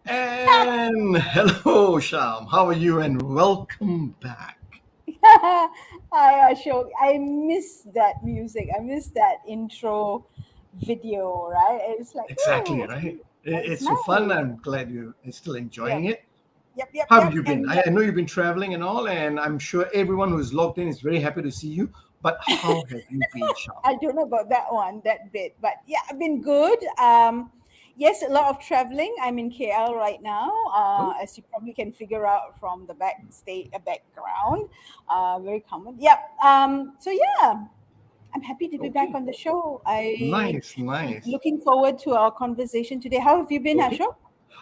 And hello, Sham. How are you? And welcome back. Hi, Ashok. I miss that music. I miss that intro video, right? It's like, Exactly, oh, right? it's It's so fun. nice. I'm glad you're still enjoying Yep, it. yep, yep, How have yep. you been? And I know you've been traveling and all, and I'm sure everyone who's logged in is very happy to see you. But how have you been, Sham? I don't know about that one, that bit, but yeah, I've been good. Yes, a lot of traveling. I'm in KL right now, Oh, as you probably can figure out from the background. Very common. Yep. So yeah, I'm happy to be back okay. on the show. I Nice, nice. looking forward to our conversation today. How have you been, Okay. Ashok?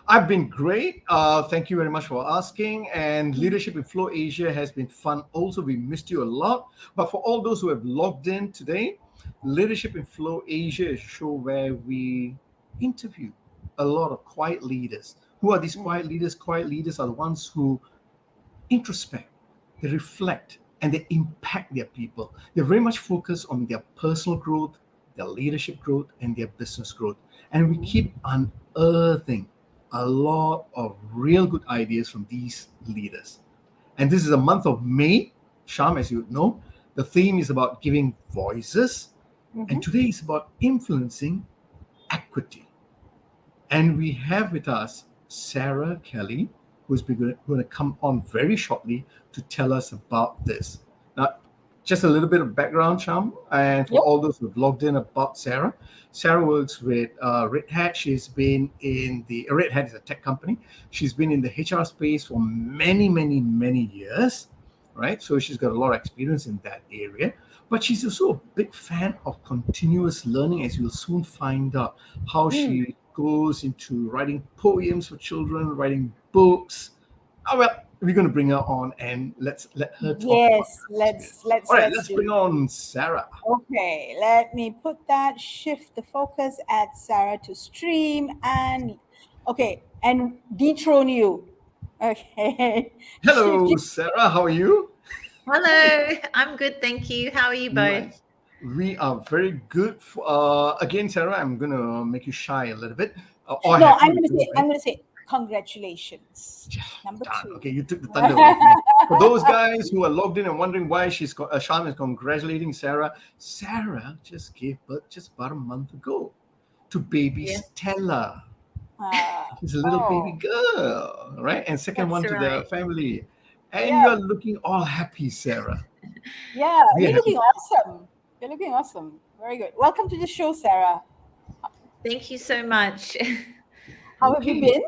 I've been great. Thank you very much for asking. And Leadership in Flow Asia has been fun. Also, we missed you a lot. But for all those who have logged in today, Leadership in Flow Asia is a show where we interview a lot of quiet leaders. Who are these quiet leaders? Quiet leaders are the ones who introspect, they reflect, and they impact their people. They're very much focused on their personal growth, their leadership growth, and their business growth. And we keep unearthing a lot of real good ideas from these leaders. And this is a month of May, Sham, as you would know. The theme is about giving voices, and Mm-hmm. today is about influencing equity. And we have with us Sara Kelly, who's going to come on very shortly to tell us about this. Now, just a little bit of background, Sham, and for Yep. all those who've logged in about Sarah. Sarah works with Red Hat. She's been in the Red Hat is a tech company. She's been in the HR space for many, many, many years, right? So she's got a lot of experience in that area. But she's also a big fan of continuous learning, as you'll soon find out how Mm. she goes into writing poems for children, writing books. Oh well, we're going to bring her on and let's let her talk about Yes, her experience. let's All let's right, let's let's do bring that. on Sarah. Okay, let me put that, shift the focus, add Sarah to stream, and okay, and dethrone you. Okay, Hello, shifting. Sarah. How are you? Hello, I'm good, thank you. How are you both? Nice. We are very good. Again, Sarah, I'm going to make you shy a little bit. Or No, happy with you, I'm right? gonna say congratulations. Yeah, Number done. two. Okay, you took the thunder away from me. For those guys who are logged in and wondering why Sean is congratulating Sarah, Sarah just gave birth just about a month ago to baby Yes, Stella. Uh, She's a little baby oh, girl, right? And second that's one to the right. family. And yeah, you're looking all happy, Sarah. yeah. We're You're happy looking for you. awesome. You're looking awesome. Very good. Welcome to the show, Sarah. Thank you so much. How have you Okay. been?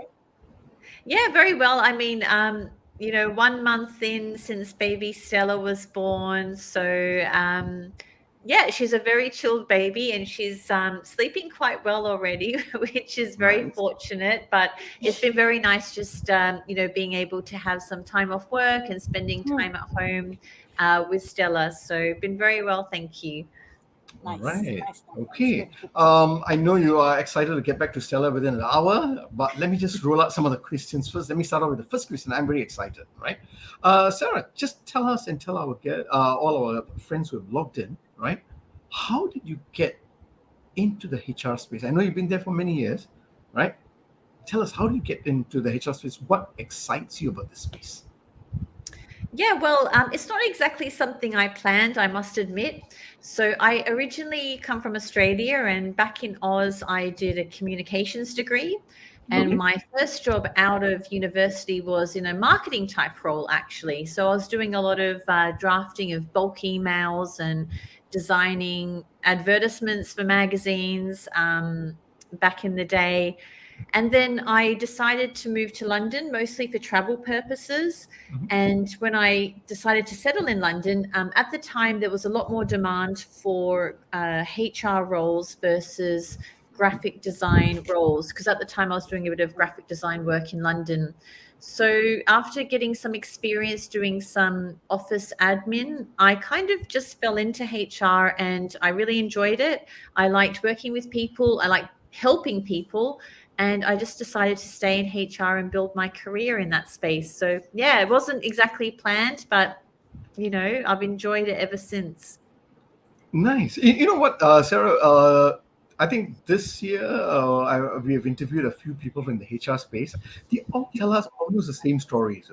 Yeah, very well. I mean, 1 month in since baby Stella was born. So, yeah, she's a very chilled baby and she's sleeping quite well already, which is very Nice. fortunate. But it's been very nice just, being able to have some time off work and spending Hmm. time at home with Stella. So, been very well, thank you. All Nice, right. nice, nice, nice. Okay. Good, good. I know you are excited to get back to Stella within an hour, but let me just roll out some of the questions first. Let me start off with the first question. I'm very excited, right? Sarah, just tell us and tell all our friends who have logged in, right? How did you get into the HR space? I know you've been there for many years, right? Tell us, how do you get into the HR space? What excites you about this space? Yeah, well, it's not exactly something I planned, I must admit. So I originally come from Australia, and back in Oz, I did a communications degree. And Okay. my first job out of university was in a marketing type role, actually. So I was doing a lot of drafting of bulk emails and designing advertisements for magazines back in the day. And then I decided to move to London, mostly for travel purposes. Mhm. And when I decided to settle in London, at the time there was a lot more demand for HR roles versus graphic design roles, because at the time I was doing a bit of graphic design work in London. So after getting some experience doing some office admin, I kind of just fell into HR and I really enjoyed it. I liked working with people, I liked helping people, and I just decided to stay in HR and build my career in that space. So yeah, it wasn't exactly planned, but I've enjoyed it ever since. Nice. You know what, Sarah? I think this year we have interviewed a few people from the HR space. They all tell us almost the same stories.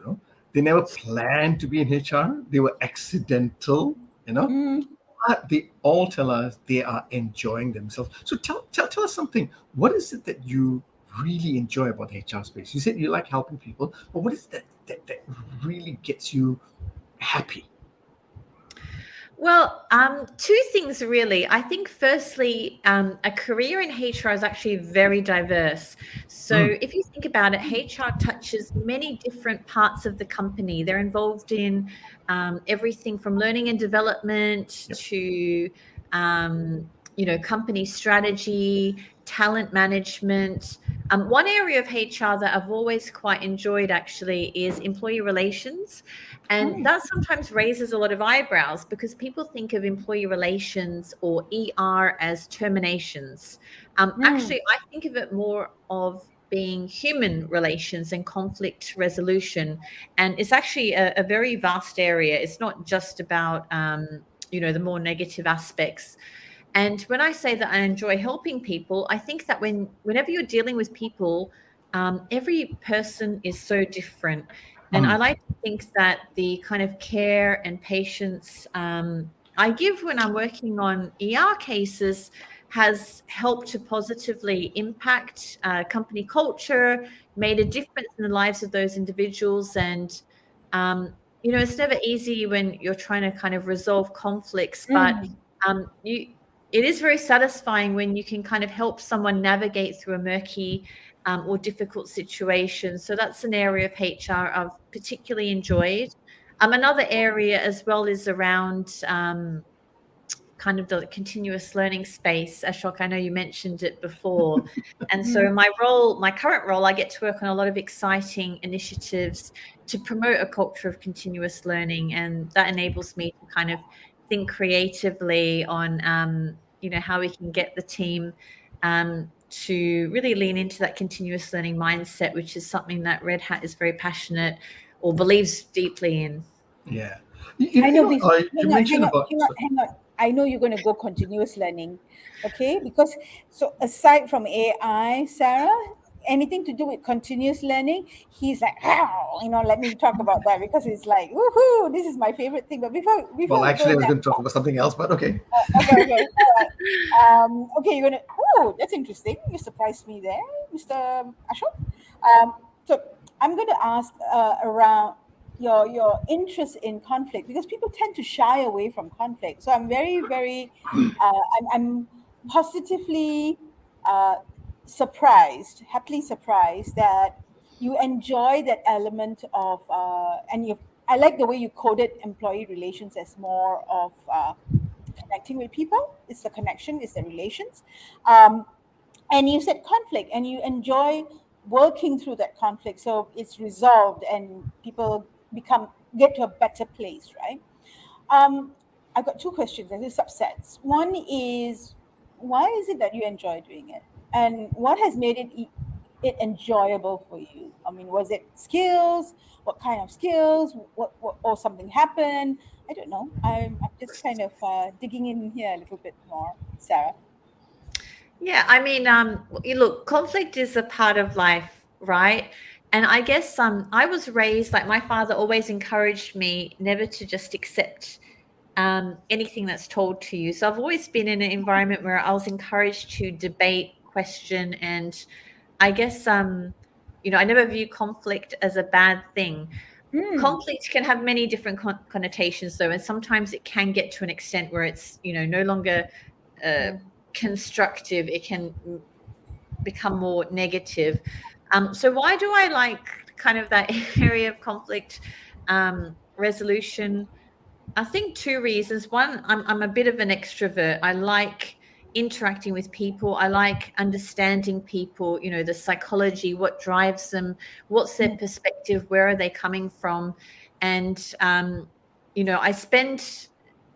They never planned to be in HR. They were accidental. You know, Mm. but they all tell us they are enjoying themselves. So tell us something. What is it that you really enjoy about the HR space? You said you like helping people, but what is that really gets you happy? Well, two things really. I think firstly, a career in HR is actually very diverse. So Mm. if you think about it, HR touches many different parts of the company. They're involved in everything from learning and development Yep. to company strategy, talent management. One area of HR that I've always quite enjoyed actually is employee relations. And Mm. that sometimes raises a lot of eyebrows because people think of employee relations or ER as terminations. Mm. Actually, I think of it more of being human relations and conflict resolution. And it's actually a very vast area. It's not just about, the more negative aspects. And when I say that I enjoy helping people, I think that whenever you're dealing with people, every person is so different. And I Mm. like to think that the kind of care and patience I give when I'm working on ER cases has helped to positively impact company culture, made a difference in the lives of those individuals. And, it's never easy when you're trying to kind of resolve conflicts, but Mm. you it is very satisfying when you can kind of help someone navigate through a murky or difficult situation. So that's an area of HR I've particularly enjoyed. Another area as well is around kind of the continuous learning space. Ashok, I know you mentioned it before. And so Mm. my current role, I get to work on a lot of exciting initiatives to promote a culture of continuous learning. And that enables me to kind of think creatively on, how we can get the team to really lean into that continuous learning mindset, which is something that Red Hat is very passionate or believes deeply in. Yeah. I know. You Hang on, mentioned about. hang on. I know you're going to go continuous learning, okay? Because so aside from AI, Sarah, anything to do with continuous learning, he's like, "Ow," let me talk about that because it's like, woohoo, this is my favorite thing. But Well, before we go actually, I was there, going to talk about something else, but okay. okay, okay, all right. Okay, you're gonna. Oh, that's interesting. You surprised me there, Mr. Ashok. So I'm going to ask around your interest in conflict because people tend to shy away from conflict. So I'm very very, I'm positively uh, surprised, happily surprised that you enjoy that element of and you. I like the way you coded employee relations as more of connecting with people. It's the connection, it's the relations. Um, and you said conflict, and you enjoy working through that conflict, so it's resolved, and people get to a better place, right? Um, I've got two questions. There's subsets. One is, why is it that you enjoy doing it, and what has made it enjoyable for you? I mean, was it skills? What kind of skills? What or something happened? I don't know. I'm just kind of digging in here a little bit more, Sarah. Yeah, I mean, look, conflict is a part of life, right? And I guess I was raised like my father always encouraged me never to just accept anything that's told to you. So I've always been in an environment where I was encouraged to debate, question, and I guess I never view conflict as a bad thing. Hmm. Conflict can have many different connotations, though, and sometimes it can get to an extent where it's no longer uh, Hmm. constructive. It can become more negative. So why do I like kind of that area of conflict resolution? I think two reasons. One, I'm a bit of an extrovert. I like interacting with people. I like understanding people, the psychology, what drives them, what's their Hmm. perspective, where are they coming from? And, I spend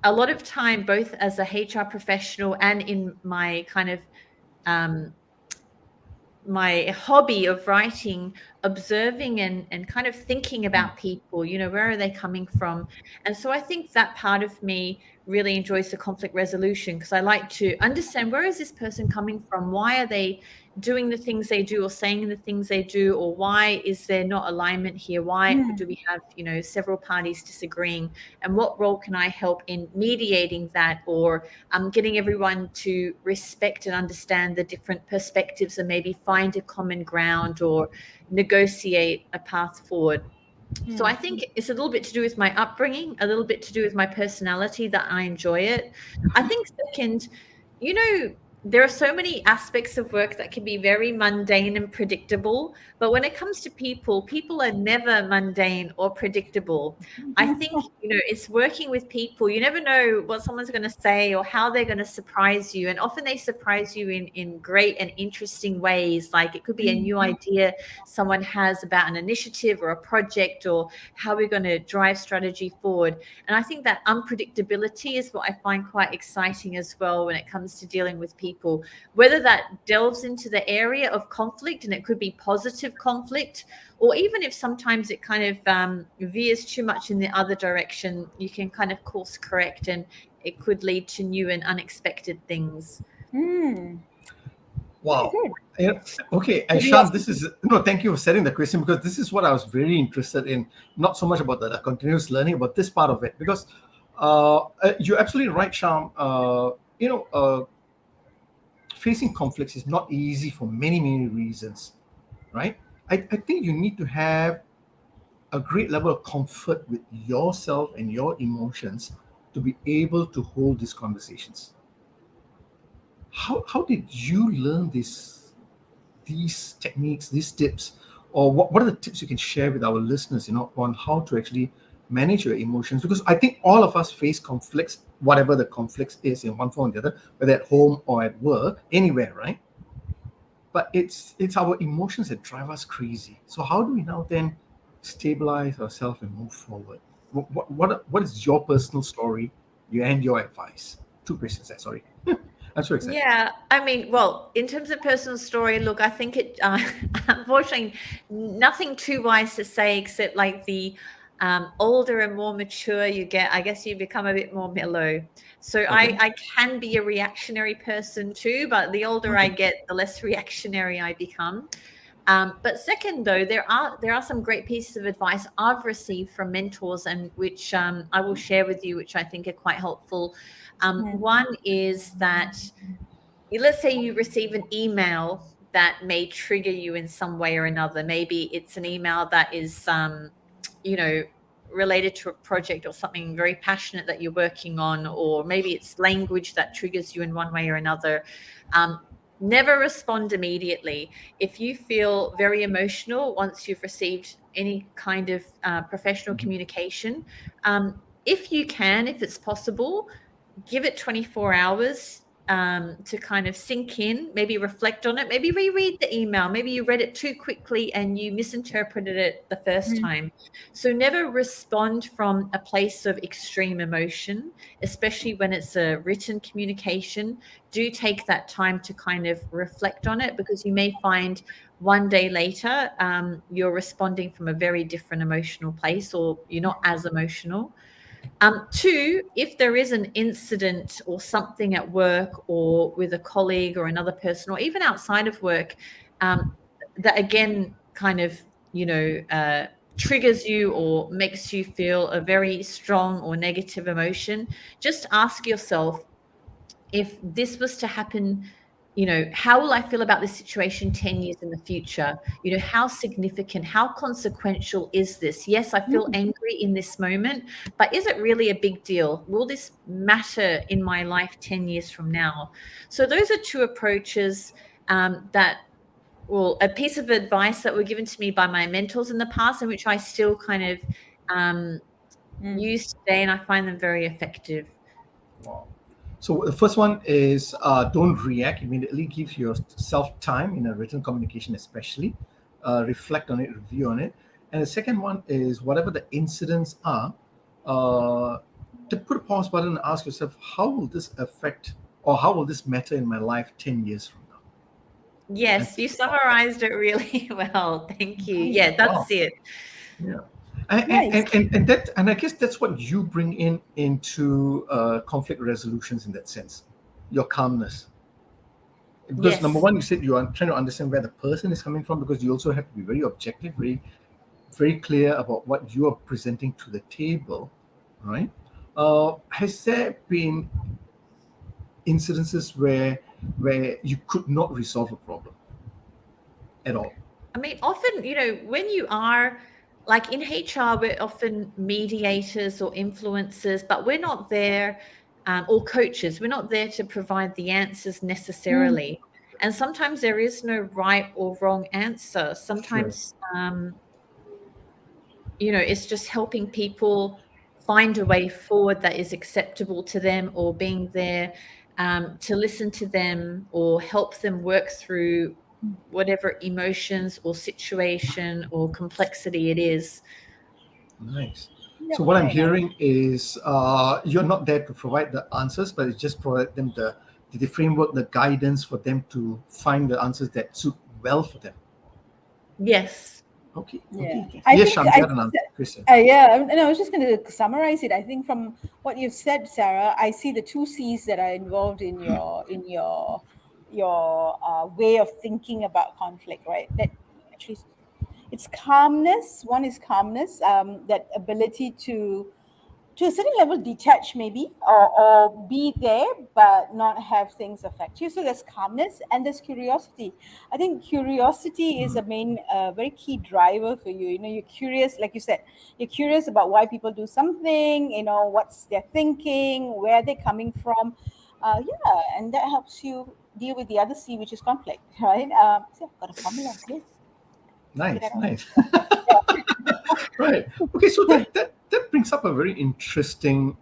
a lot of time both as a HR professional and in my kind of um, my hobby of writing, observing and kind of thinking about people, where are they coming from? And so I think that part of me really enjoys the conflict resolution because I like to understand where is this person coming from? Why are they doing the things they do or saying the things they do? Or why is there not alignment here? Why Hmm. do we have, several parties disagreeing? And what role can I help in mediating that or getting everyone to respect and understand the different perspectives and maybe find a common ground or negotiate a path forward. So Hmm. I think it's a little bit to do with my upbringing, a little bit to do with my personality that I enjoy it. I think second, you know, there are so many aspects of work that can be very mundane and predictable, but when it comes to people, people are never mundane or predictable. I think, it's working with people. You never know what someone's going to say or how they're going to surprise you. And often they surprise you in great and interesting ways. Like it could be a new idea someone has about an initiative or a project or how we're going to drive strategy forward. And I think that unpredictability is what I find quite exciting as well when it comes to dealing with people, whether that delves into the area of conflict and it could be positive conflict, or even if sometimes it kind of veers too much in the other direction, you can kind of course correct and it could lead to new and unexpected things. Hmm. Very Wow. good. Yeah, okay, and Sham, this Curiosity. is no, thank you for setting the question because this is what I was very interested in. Not so much about the continuous learning, about this part of it, because you're absolutely right, Sham. Facing conflicts is not easy for many, many reasons, right? I think you need to have a great level of comfort with yourself and your emotions to be able to hold these conversations. How did you learn these techniques, these tips, or what are the tips you can share with our listeners, on how to actually manage your emotions? Because I think all of us face conflicts, whatever the conflicts is in one form or the other, whether at home or at work, anywhere, right? But it's our emotions that drive us crazy. So how do we now then stabilize ourselves and move forward? What is your personal story, you and your advice? Two questions there, sorry. I'm so excited. Yeah, I mean, well, in terms of personal story, look, I think unfortunately, nothing too wise to say except like the older and more mature you get, I guess you become a bit more mellow. So I, Okay. I can be a reactionary person too, but the older I Okay. get, the less reactionary I become. But second, though, there are some great pieces of advice I've received from mentors, and which I will share with you, which I think are quite helpful. Hmm. One is that let's say you receive an email that may trigger you in some way or another. Maybe it's an email that is, you know, related to a project or something very passionate that you're working on, or maybe it's language that triggers you in one way or another. Um, Never respond immediately. If you feel very emotional once you've received any kind of professional Mhm. communication, if you can, if it's possible, give it 24 hours, to kind of sink in, maybe reflect on it, maybe reread the email. Maybe you read it too quickly and you misinterpreted it the first time. So never respond from a place of extreme emotion, especially when it's a written communication. Do take that time to kind of reflect on it, because you may find one day later you're responding from a very different emotional place, or you're not as emotional. Two, if there is an incident or something at work or with a colleague or another person, or even outside of work, that again kind of, triggers you or makes you feel a very strong or negative emotion, just ask yourself, if this was to happen, how will I feel about this situation 10 years in the future? How significant, how consequential is this? Yes, I feel angry in this moment, but is it really a big deal? Will this matter in my life 10 years from now? So those are two approaches a piece of advice that were given to me by my mentors in the past, and which I still kind of use today, and I find them very effective. Wow. So the first one is don't react immediately. Give yourself time in a written communication, especially. Reflect on it, review on it. And the second one is whatever the incidents are, to put a pause button and ask yourself, how will this affect, or how will this matter in my life 10 years from now? Yes, you summarized it really well. Thank you. Yeah, that's it. Yeah. And I guess that's what you bring into conflict resolutions in that sense, your calmness. Because Yes. number one, you said you are trying to understand where the person is coming from, because you also have to be very objective, very, very clear about what you are presenting to the table, right? Has there been incidences where you could not resolve a problem at all? I mean, often, when you are like in HR, we're often mediators or influencers, but we're not there, or coaches. We're not there to provide the answers necessarily. And sometimes there is no right or wrong answer. Sometimes, it's just helping people find a way forward that is acceptable to them, or being there to listen to them or help them work through whatever emotions or situation or complexity it is. Nice. So what I'm hearing is you're not there to provide the answers, but it's just provide them the framework, the guidance for them to find the answers that suit well for them. Yes. Okay. Yeah. Okay. I Yes, think Christian. and I was just going to summarize it. I think from what you've said, Sarah, I see the two C's that are involved in your way of thinking about conflict, right? That actually, it's calmness. One is calmness, that ability to a certain level detach maybe, or be there but not have things affect you. So there's calmness and there's curiosity. I think curiosity is a main very key driver for you. You're curious, like you said, you're curious about why people do something, what's their thinking, where they're coming from. And that helps you deal with the other C, which is conflict, right? So I've got a formula here. Nice. Right. Okay, so that brings up a very interesting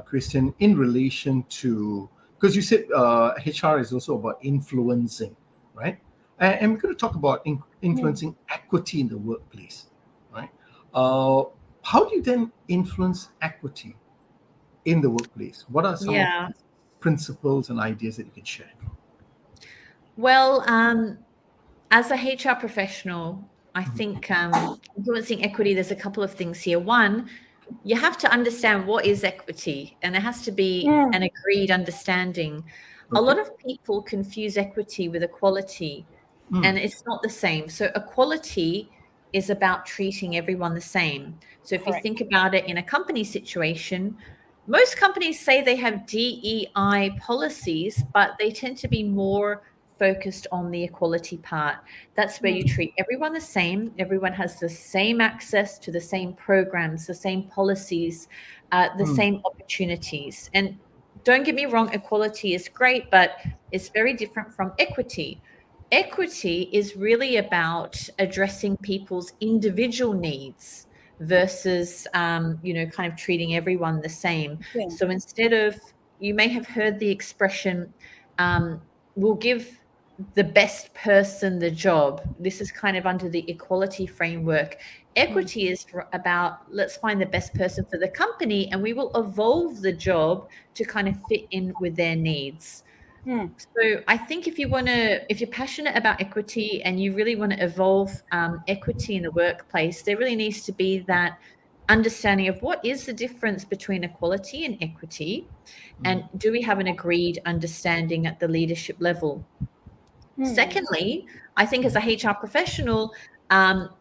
question in relation to, because you said HR is also about influencing, right? And we're going to talk about influencing equity in the workplace, right? How do you then influence equity in the workplace? What are some of the principles and ideas that you can share? Well, as a HR professional, I think influencing equity, there's a couple of things here. One, you have to understand what is equity, and there has to be an agreed understanding. A lot of people confuse equity with equality, and it's not the same. So equality is about treating everyone the same. So if you think about it in a company situation, most companies say they have DEI policies, but they tend to be more focused on the equality part. That's where you treat everyone the same. Everyone has the same access to the same programs, the same policies, the same opportunities. And don't get me wrong, equality is great, but it's very different from equity. Equity is really about addressing people's individual needs versus, kind of treating everyone the same. So instead of, you may have heard the expression, will give the best person the job. This is kind of under the equality framework. Equity is about, let's find the best person for the company, and we will evolve the job to kind of fit in with their needs. So I think if you're passionate about equity and you really want to evolve equity in the workplace, there really needs to be that understanding of what is the difference between equality and equity, and do we have an agreed understanding at the leadership level? Secondly, I think as a HR professional,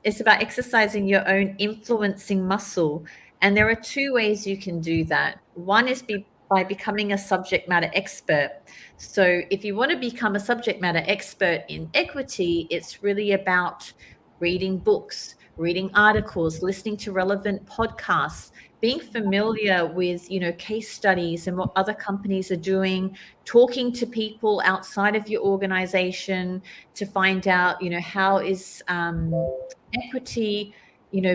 it's about exercising your own influencing muscle. And there are two ways you can do that. One is by becoming a subject matter expert. So if you want to become a subject matter expert in equity, it's really about reading books, reading articles, listening to relevant podcasts, being familiar with, case studies and what other companies are doing, talking to people outside of your organization to find out, how is equity,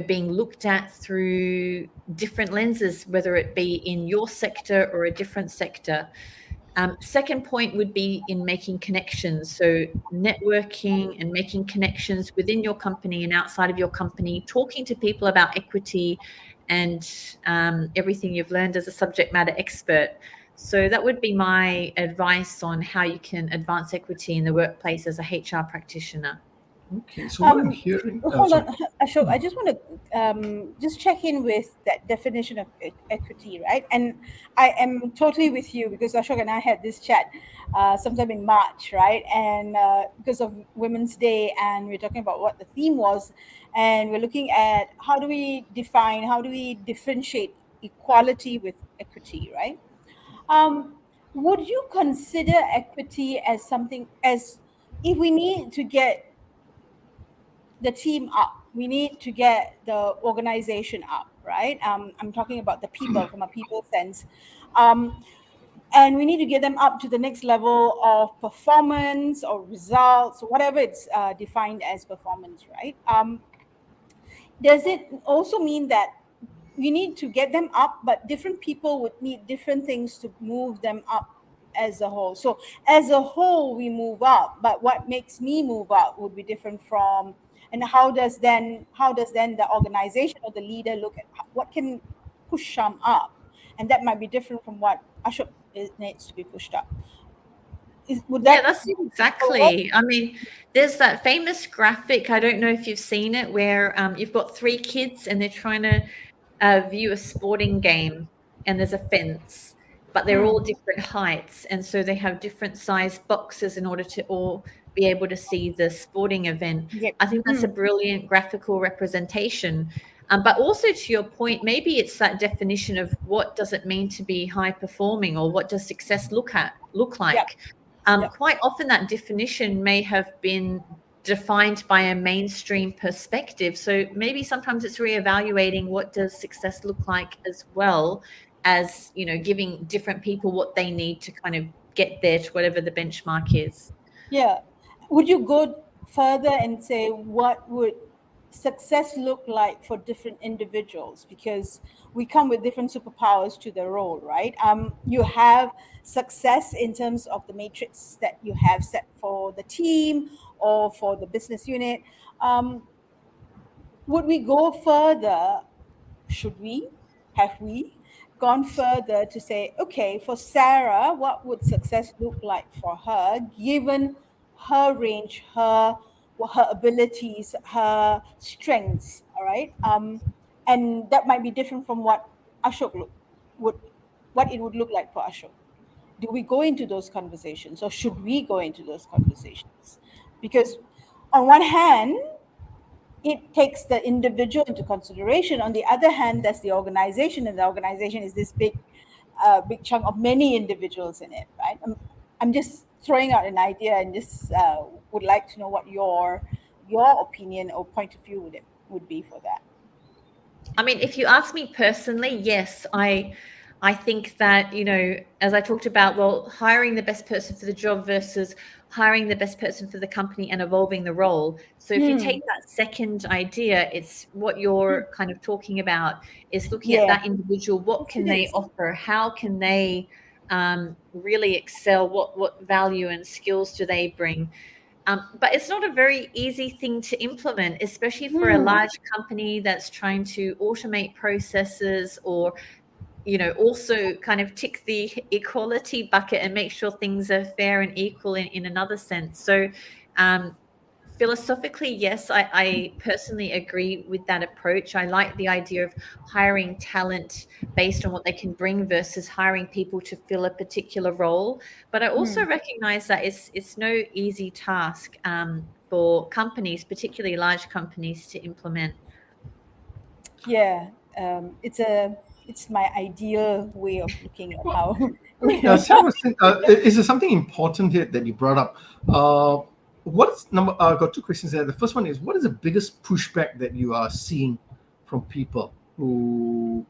being looked at through different lenses, whether it be in your sector or a different sector. Second point would be in making connections. So networking and making connections within your company and outside of your company, talking to people about equity and everything you've learned as a subject matter expert. So that would be my advice on how you can advance equity in the workplace as a HR practitioner. Okay, so what I'm hearing. Hold Sorry. on, Ashok. I just want to just check in with that definition of equity, right? And I am totally with you because Ashok and I had this chat sometime in March, right? And because of Women's Day, and we're talking about what the theme was, and we're looking at how do we differentiate equality with equity, right? Would you consider equity as something as if we need to get the team up, we need to get the organization up, right? I'm talking about the people from a people sense. And we need to get them up to the next level of performance or results, whatever it's defined as performance, right? Does it also mean that we need to get them up, but different people would need different things to move them up as a whole? So as a whole, we move up, but what makes me move up would be different from, and how does then the organization or the leader look at what can push them up, and that might be different from what Ashok needs to be pushed up. Would Yeah, that that's exactly. I mean, there's that famous graphic. I don't know if you've seen it, where you've got three kids and they're trying to view a sporting game, and there's a fence, but they're all different heights, and so they have different size boxes in order to all be able to see the sporting event. Yep. I think that's a brilliant graphical representation. But also to your point, maybe it's that definition of what does it mean to be high performing, or what does success look like. Yep. Quite often that definition may have been defined by a mainstream perspective. So maybe sometimes it's reevaluating what does success look like, as well as, giving different people what they need to kind of get there to whatever the benchmark is. Yeah. Would you go further and say what would success look like for different individuals? Because we come with different superpowers to the role, right? You have success in terms of the matrix that you have set for the team or for the business unit. Would we go further? Should we? Have we gone further to say, okay, for Sarah, what would success look like for her, given her range, her abilities, her strengths? All right, and that might be different from what Ashok what it would look like for Ashok. Do we go into those conversations, or should we go into those conversations? Because on one hand, it takes the individual into consideration. On the other hand, there's the organization, and the organization is this big chunk of many individuals in it, right? I'm just throwing out an idea, and just would like to know what your opinion or point of view would be for that. I mean, if you ask me personally, yes, I think that, as I talked about, well, hiring the best person for the job versus hiring the best person for the company and evolving the role. So if you take that second idea, it's what you're kind of talking about, is looking at that individual. What can they offer? How can they really excel? What value and skills do they bring? But it's not a very easy thing to implement, especially for a Hmm. large company that's trying to automate processes, or also kind of tick the equality bucket and make sure things are fair and equal in another sense. So um, philosophically, yes, I personally agree with that approach. I like the idea of hiring talent based on what they can bring versus hiring people to fill a particular role. But I also Hmm. recognize that it's no easy task for companies, particularly large companies, to implement. Yeah. It's my ideal way of looking at Well, how. Sarah was saying, is there something important here that you brought up? What's number? Got two questions there. The first one is, what is the biggest pushback that you are seeing from people who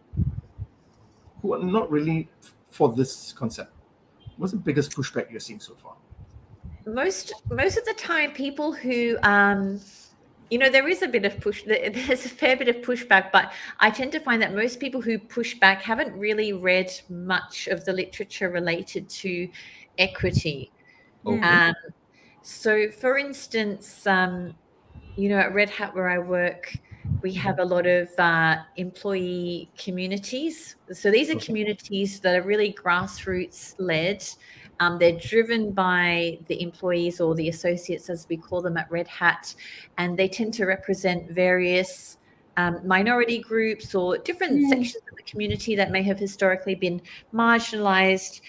are not really for this concept? What's the biggest pushback you're seeing so far? Most of the time, people who there is a bit of there's a fair bit of pushback, but I tend to find that most people who push back haven't really read much of the literature related to equity. Hmm. Okay. um, so for instance, at Red Hat where I work, we have a lot of employee communities. So these are Okay. communities that are really grassroots led. They're driven by the employees or the associates, as we call them at Red Hat, and they tend to represent various minority groups or different Hmm. sections of the community that may have historically been marginalized.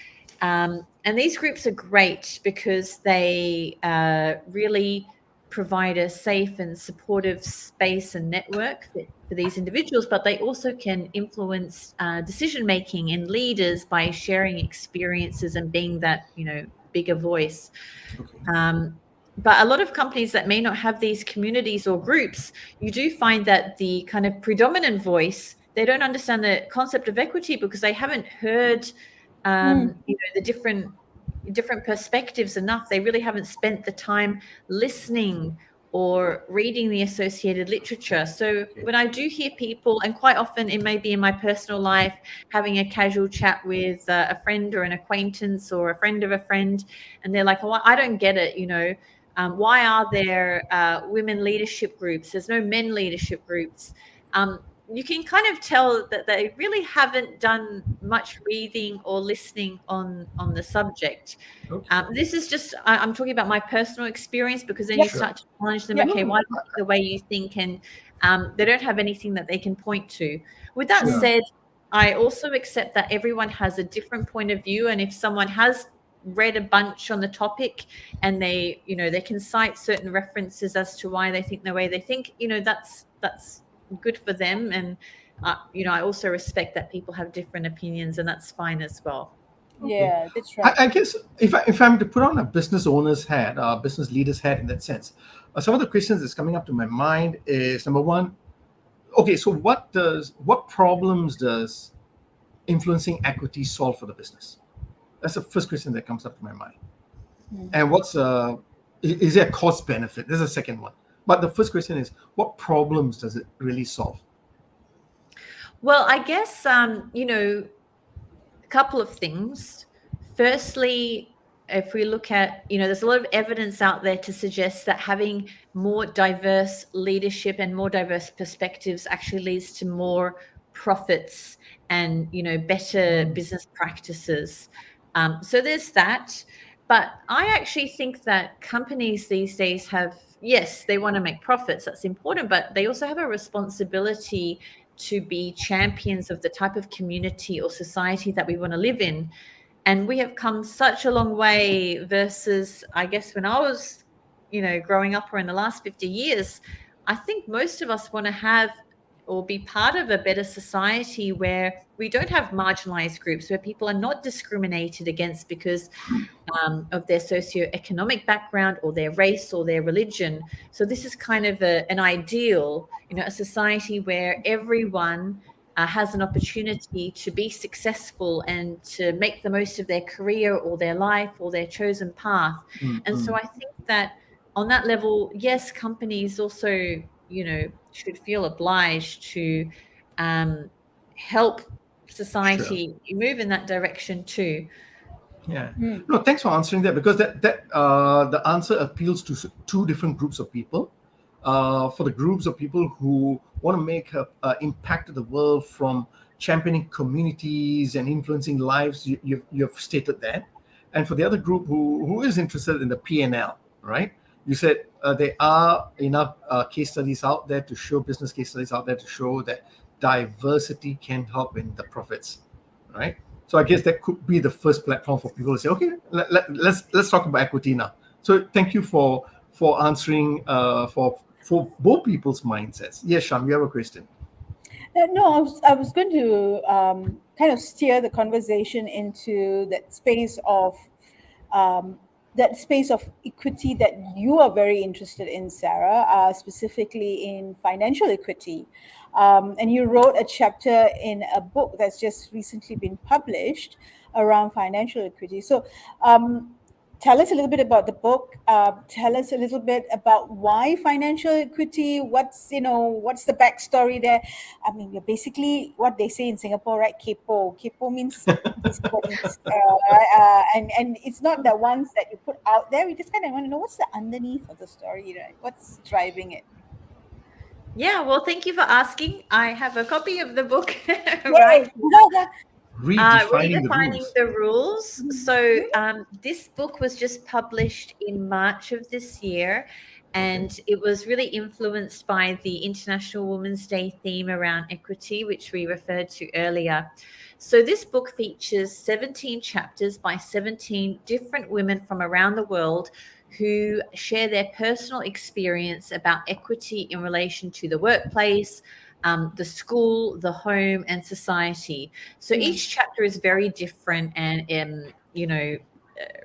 And these groups are great because they really provide a safe and supportive space and network for these individuals, but they also can influence decision making and leaders by sharing experiences and being that bigger voice. Okay. But a lot of companies that may not have these communities or groups, you do find that the kind of predominant voice, they don't understand the concept of equity because they haven't heard Hmm. the different perspectives enough. They really haven't spent the time listening or reading the associated literature. So Okay. when I do hear people, and quite often it may be in my personal life, having a casual chat with a friend or an acquaintance or a friend of a friend, and they're like, "Oh, I don't get it. Why are there women leadership groups? There's no men leadership groups." You can kind of tell that they really haven't done much reading or listening on the subject. Okay. This is just I'm talking about my personal experience, because then you Yep. Sure. start to challenge them. Yep. Okay, No, why do you think the way you think? And they don't have anything that they can point to. With that yeah. Hmm. said, I also accept that everyone has a different point of view, and if someone has read a bunch on the topic and they can cite certain references as to why they think the way they think, that's good for them. And I also respect that people have different opinions, and that's fine as well. Okay. Yeah, that's I, right. I guess if I'm to put on a business owner's hat, business leader's hat in that sense, some of the questions that's coming up to my mind is number one. Okay, so what problems does influencing equity solve for the business? That's the first question that comes up to my mind. Hmm. And is there a cost benefit? There's a second one. But the first question is, what problems does it really solve? Well, I guess a couple of things. Firstly, if we look at, there's a lot of evidence out there to suggest that having more diverse leadership and more diverse perspectives actually leads to more profits and, better Mm, business practices. So there's that. But I actually think that companies these days have, yes, they want to make profits. That's important, but they also have a responsibility to be champions of the type of community or society that we want to live in. And we have come such a long way versus, I guess, when I was, growing up, or in the last 50 years. I think most of us want to have or be part of a better society where we don't have marginalized groups, where people are not discriminated against because of their socioeconomic background or their race or their religion. So this is kind of an ideal, a society where everyone has an opportunity to be successful and to make the most of their career or their life or their chosen path. mm, And so mm. I think that on that level, yes, companies also, should feel obliged to help Sure. society move in that direction too. Yeah. Mm. No, thanks for answering that, because the answer appeals to two different groups of people. For the groups of people who want to make a impact to the world from championing communities and influencing lives, you've stated that. And for the other group who is interested in the P&L, right? You said there are enough case studies out there to show, business case studies out there to show that diversity can help in the profits, right? So I guess that could be the first platform for people to say, okay, let's talk about equity now. So thank you for answering for both people's mindsets. Yes, Sham, you have a question. No, I was going to kind of steer the conversation into um, that space of equity that you are very interested in, Sarah, specifically in financial equity. And you wrote a chapter in a book that's just recently been published around financial equity. So, tell us a little bit about the book. Tell us a little bit about why financial equity. What's the backstory there? I mean, you're basically what they say in Singapore, right? Kepo. Kepo means this, and it's not the ones that you put out there. We just kind of want to know what's the underneath of the story, right? What's driving it? Yeah, well, thank you for asking. I have a copy of the book right Yay! Redefining the Redefining rules. the Rules. So, this book was just published in March of this year, Okay. and it was really influenced by the International Women's Day theme around equity, which we referred to earlier. So, this book features 17 chapters by 17 different women from around the world who share their personal experience about equity in relation to the workplace, the school, the home, and society. So Mm. each chapter is very different, and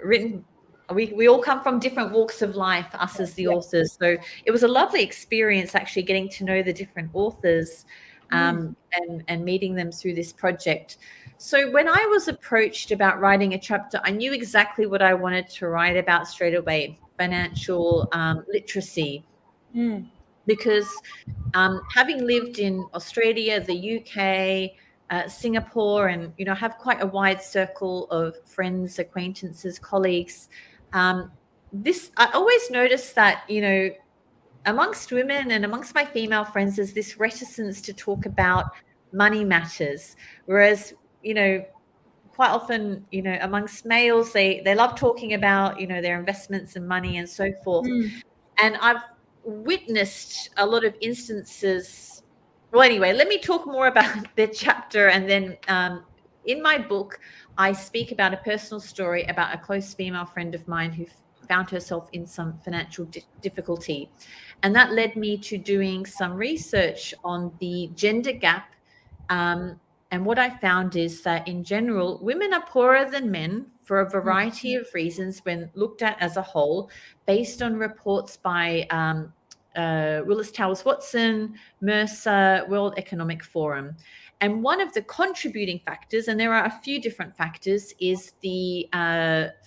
written. We all come from different walks of life, us as the Yeah. authors. So it was a lovely experience actually getting to know the different authors, Mm. and meeting them through this project. So when I was approached about writing a chapter, I knew exactly what I wanted to write about straight away: financial literacy, Mm. because having lived in Australia, the UK, Singapore, and have quite a wide circle of friends, acquaintances, colleagues. This I always noticed that amongst women and amongst my female friends, there's this reticence to talk about money matters, whereas quite often amongst males they love talking about their investments and money and so forth. Mm. And I've witnessed a lot of instances. Well, anyway, let me talk more about the chapter. And then in my book, I speak about a personal story about a close female friend of mine who found herself in some financial difficulty. And that led me to doing some research on the gender gap. And what I found is that in general, women are poorer than men for a Mm. variety of reasons when looked at as a whole, based on reports by Willis Towers Watson, Mercer, World Economic Forum. And one of the contributing factors, and there are a few different factors, is the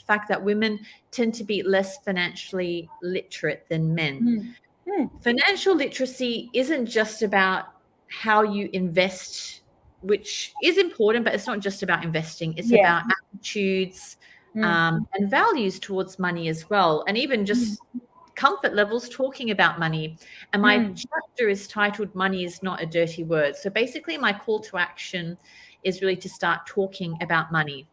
fact that women tend to be less financially literate than men. Mm. Mm. Financial literacy isn't just about how you invest, which is important, but it's not just about investing. It's Yeah. about attitudes, Mm. and values towards money as well, and even Mm. just comfort levels talking about money. And my Mm. chapter is titled "Money is Not a Dirty Word." So basically, my call to action is really to start talking about money.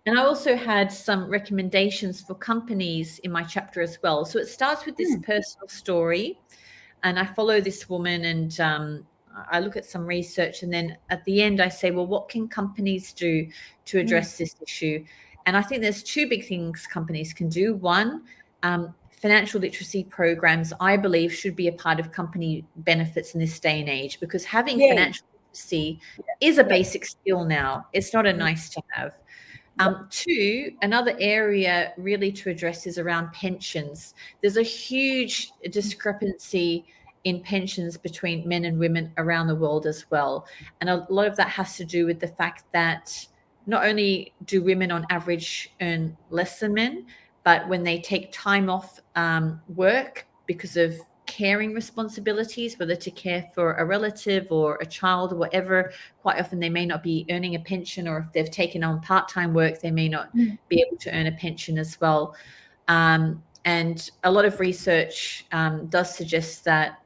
And I also had some recommendations for companies in my chapter as well. So it starts with this Mm. personal story, and I follow this woman, and I look at some research, and then at the end I say, well, what can companies do to Mm. address this issue? And I think there's two big things companies can do. One, financial literacy programs, I believe, should be a part of company benefits in this day and age, because having Yay. financial literacy is a Yep. basic skill now. It's not a Mm. nice to have. Yep. Two, another area really to address is around pensions. There's a huge discrepancy in pensions between men and women around the world as well. And a lot of that has to do with the fact that not only do women on average earn less than men, but when they take time off work because of caring responsibilities, whether to care for a relative or a child or whatever. Quite often they may not be earning a pension, or if they've taken on part-time work, they may not be able to earn a pension as well. And a lot of research does suggest that,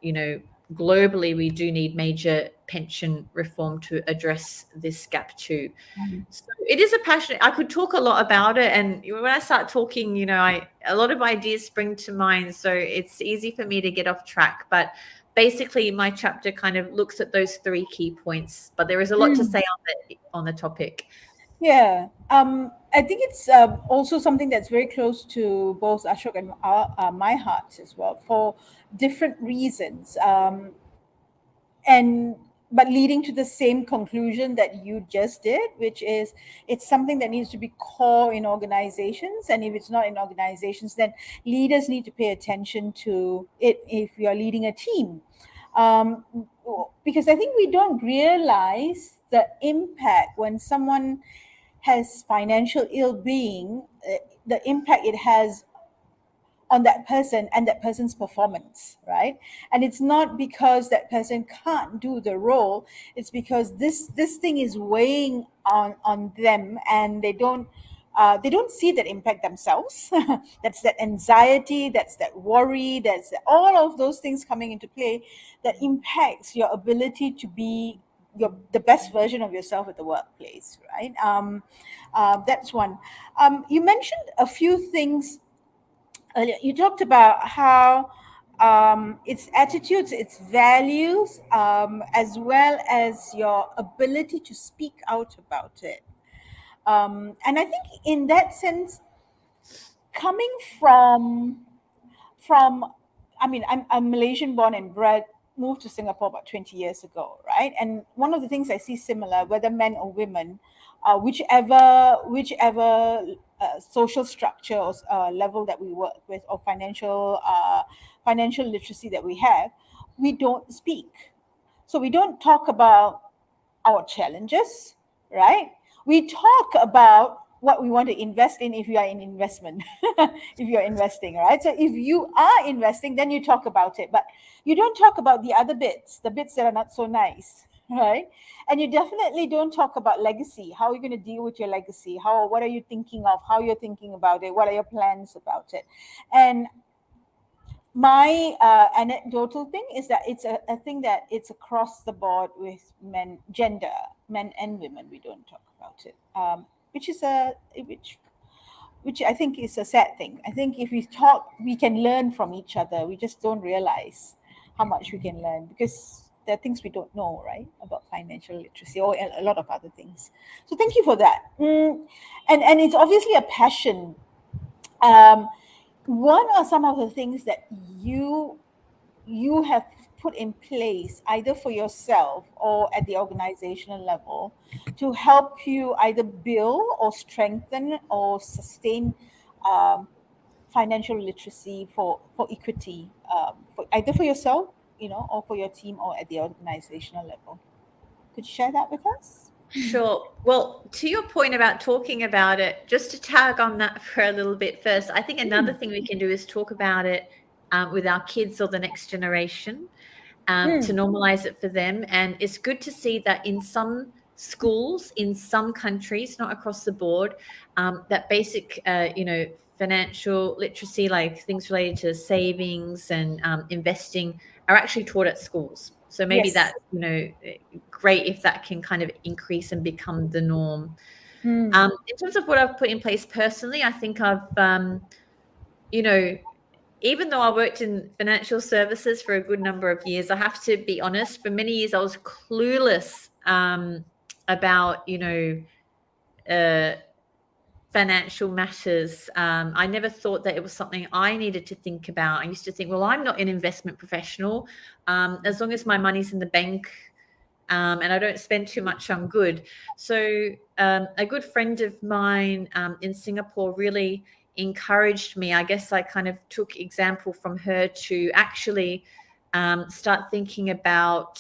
globally, we do need major pension reform to address this gap too. So it is a passion. I could talk a lot about it, and when I start talking, a lot of ideas spring to mind. So it's easy for me to get off track. But basically, my chapter kind of looks at those 3 key points. But there is a lot to say on the topic. Yeah, I think it's also something that's very close to both Ashok and my hearts as well, for different reasons. And but leading to the same conclusion that you just did, which is it's something that needs to be core in organizations, and if it's not in organizations, then leaders need to pay attention to it if you're leading a team. um, because I think we don't realize the impact when someone has financial ill-being, the impact it has on that person and that person's performance, right? And it's not because that person can't do the role, it's because this thing is weighing on them, and they don't see that impact themselves. That's that anxiety, that's that worry, all of those things coming into play that impacts your ability to be the best version of yourself at the workplace, right? That's one. You mentioned a few things earlier. You talked about how its attitudes, its values, as well as your ability to speak out about it. And I think in that sense, coming from I mean, I'm Malaysian born and bred, moved to Singapore about 20 years ago, right? And one of the things I see similar, whether men or women, whichever social structure or level that we work with, or financial literacy that we have, we don't speak. So we don't talk about our challenges, right? We talk about what we want to invest in if you are in investment, if you're investing, right? So if you are investing, then you talk about it, but you don't talk about the other bits, the bits that are not so nice, right? And you definitely don't talk about legacy. How are you going to deal with your legacy? What are you thinking of? How you're thinking about it? What are your plans about it? And my anecdotal thing is that it's a thing that it's across the board with men and women. We don't talk about it, which is which I think is a sad thing. I think if we talk, we can learn from each other. We just don't realize how much we can learn, because there are things we don't know, right, about financial literacy or a lot of other things. So thank you for that. And it's obviously a passion. Um, what are some of the things that you have put in place, either for yourself or at the organizational level, to help you either build or strengthen or sustain um, financial literacy for equity, either for yourself, or for your team, or at the organizational level? Could you share that with us? Sure. Well, to your point about talking about it, just to tag on that for a little bit first, I think another thing we can do is talk about it with our kids or the next generation, to normalize it for them. And it's good to see that in some schools, in some countries, not across the board, that basic, financial literacy, like things related to savings and investing, are actually taught at schools. So maybe Yes. that, great if that can kind of increase and become the norm. In terms of what I've put in place personally, I think I've, even though I worked in financial services for a good number of years, I have to be honest, for many years I was clueless about, financial matters. I never thought that it was something I needed to think about. I used to think, well, I'm not an investment professional. As long as my money's in the bank, and I don't spend too much, I'm good. So a good friend of mine in Singapore really encouraged me. I guess I kind of took example from her to actually start thinking about,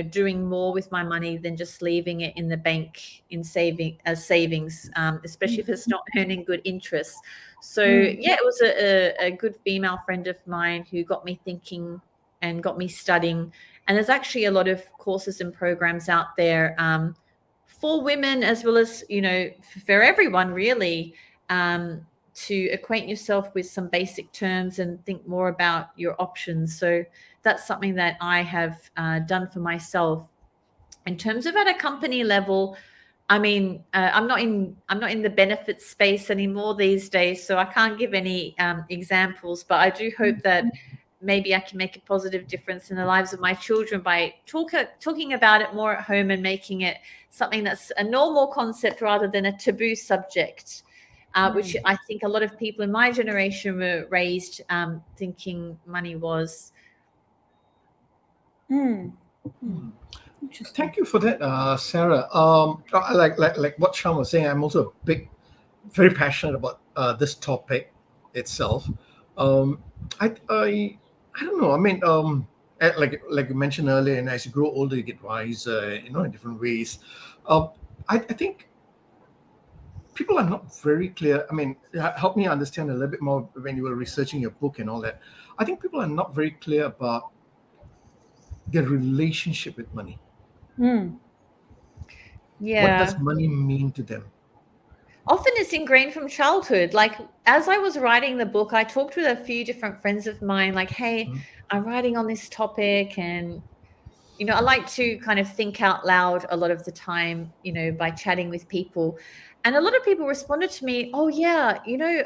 doing more with my money than just leaving it in the bank in savings, especially if it's not earning good interest. So yeah, it was a good female friend of mine who got me thinking and got me studying. And there's actually a lot of courses and programs out there, for women as well as, for everyone really, to acquaint yourself with some basic terms and think more about your options. So that's something that I have done for myself. In terms of at a company level, I mean, I'm not in the benefits space anymore these days, so I can't give any examples. But I do hope that maybe I can make a positive difference in the lives of my children by talking about it more at home and making it something that's a normal concept rather than a taboo subject, which I think a lot of people in my generation were raised thinking money was. Interesting. Thank you for that, Sarah. Like what Sean was saying, I'm also very passionate about this topic itself. I don't know. I mean, like you mentioned earlier, and as you grow older, you get wiser, in different ways. I think people are not very clear. I mean, help me understand a little bit more when you were researching your book and all that. I think people are not very clear about their relationship with money. Yeah. What does money mean to them? Often it's ingrained from childhood. Like, as I was writing the book, I talked with a few different friends of mine, like, hey, I'm writing on this topic. And, I like to kind of think out loud a lot of the time, by chatting with people. And a lot of people responded to me, oh, yeah,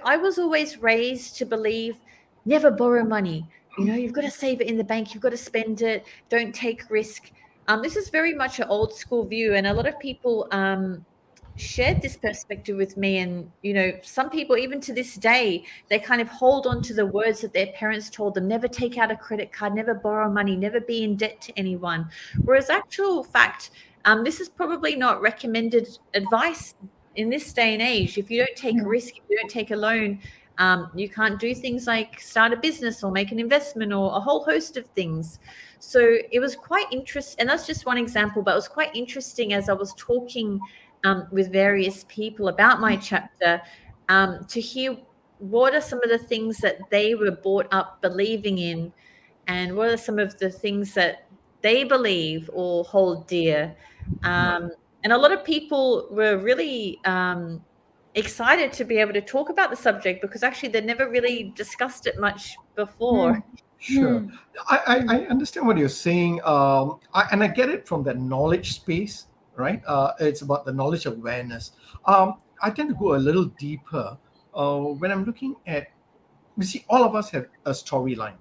I was always raised to believe never borrow money. You've got to save it in the bank. You've got to spend it. Don't take risk. This is very much an old school view. And a lot of people shared this perspective with me. And, some people, even to this day, they kind of hold on to the words that their parents told them: never take out a credit card, never borrow money, never be in debt to anyone. Whereas actual fact, this is probably not recommended advice in this day and age. If you don't take a risk, if you don't take a loan, you can't do things like start a business or make an investment or a whole host of things. So it was quite interesting. And that's just one example, but it was quite interesting as I was talking with various people about my chapter, to hear what are some of the things that they were brought up believing in, and what are some of the things that they believe or hold dear. And a lot of people were really excited to be able to talk about the subject, because actually they never really discussed it much before. Sure. I understand what you're saying. And I get it from that knowledge space, right? It's about the knowledge awareness. I tend to go a little deeper when I'm looking at, you see, all of us have a storyline,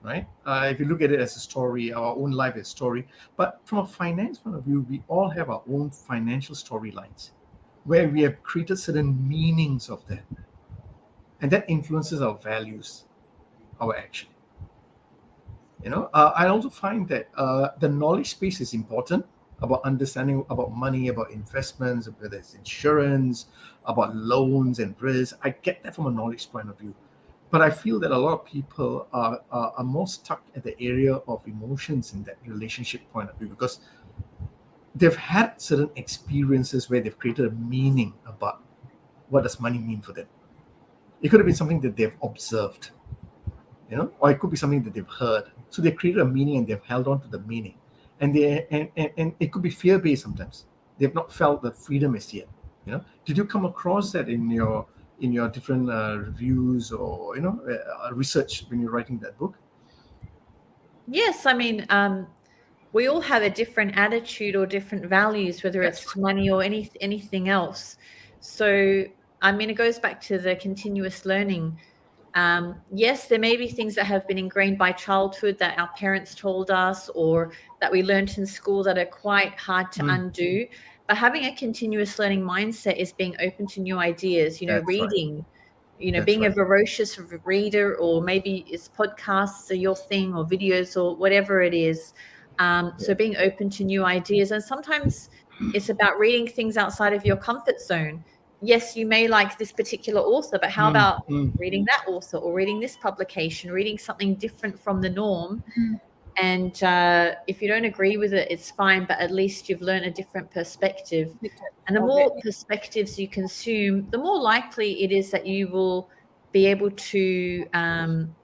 right? If you look at it as a story, our own life is story. But from a finance point of view, we all have our own financial storylines where we have created certain meanings of that. And that influences our values, our action. I also find that the knowledge space is important about understanding about money, about investments, whether it's insurance, about loans and risks. I get that from a knowledge point of view. But I feel that a lot of people are more stuck at the area of emotions in that relationship point of view, because they've had certain experiences where they've created a meaning about what does money mean for them. It could have been something that they've observed, or it could be something that they've heard. So they created a meaning and they've held on to the meaning. And it could be fear-based sometimes. They've not felt the freedom as yet. Did you come across that in your different reviews or research when you're writing that book? Yes, I mean, we all have a different attitude or different values, whether it's to money or anything else. So, I mean, it goes back to the continuous learning. Yes, there may be things that have been ingrained by childhood that our parents told us or that we learned in school that are quite hard to undo. But having a continuous learning mindset is being open to new ideas, That's reading, That's being a right. voracious reader, or maybe it's podcasts are your thing, or videos, or whatever it is. So being open to new ideas. And sometimes it's about reading things outside of your comfort zone. Yes, you may like this particular author, but how about reading that author or reading this publication, reading something different from the norm? And if you don't agree with it, it's fine, but at least you've learned a different perspective. And the of it. more perspectives you consume, the more likely it is that you will be able to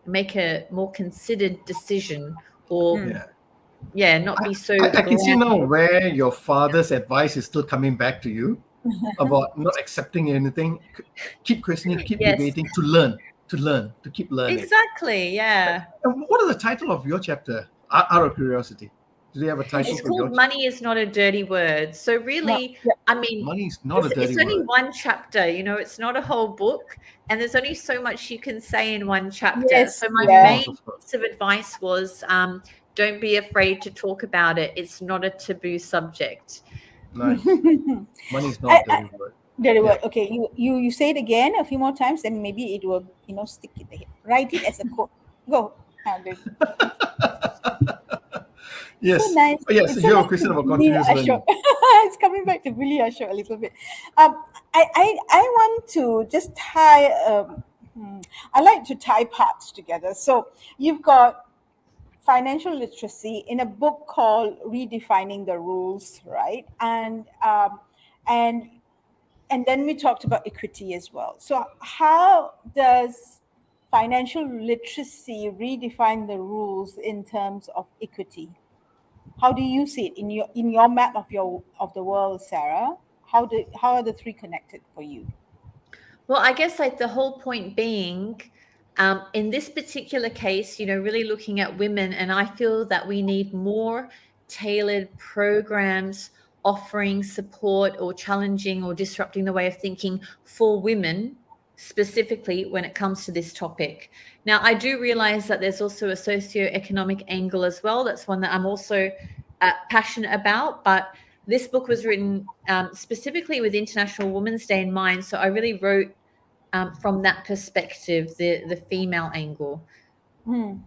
make a more considered decision, or not be so I can see now blinded. where your father's advice is still coming back to you about not accepting anything. Keep questioning, keep Yes, debating to keep learning. exactly. Yeah. And what is the title of your chapter? Out of curiosity, do they have a title It's for your called chapter? Money is Not a Dirty Word. So No, really, yeah. I mean, Money is not a it's dirty only word. one chapter, it's not a whole book, and there's only so much you can say in one chapter. Yes, So my Of yeah. course, main of course. piece of advice was, don't be afraid to talk about it. It's not a taboo subject. Nice. Money is not a I, dirty word. very Yeah. well. Okay, you say it again a few more times, then maybe it will stick in the head. Write it as a quote. Go. So Yes. nice. Oh, yes. It's so You have a nice question to about bully continuous Ashok. learning. It's coming back to bully Ashok a little bit. I want to just tie. I like to tie parts together. So you've got financial literacy in a book called Redefining the Rules, right? And and then we talked about equity as well. So how does financial literacy redefine the rules in terms of equity? How do you see it in your map of the world, Sarah? How are the three connected for you? Well, I guess like the whole point being, in this particular case, really looking at women, and I feel that we need more tailored programs offering support or challenging or disrupting the way of thinking for women, specifically when it comes to this topic. Now, I do realize that there's also a socioeconomic angle as well. That's one that I'm also passionate about, but this book was written specifically with International Women's Day in mind. So I really wrote from that perspective, the female angle. Hmm.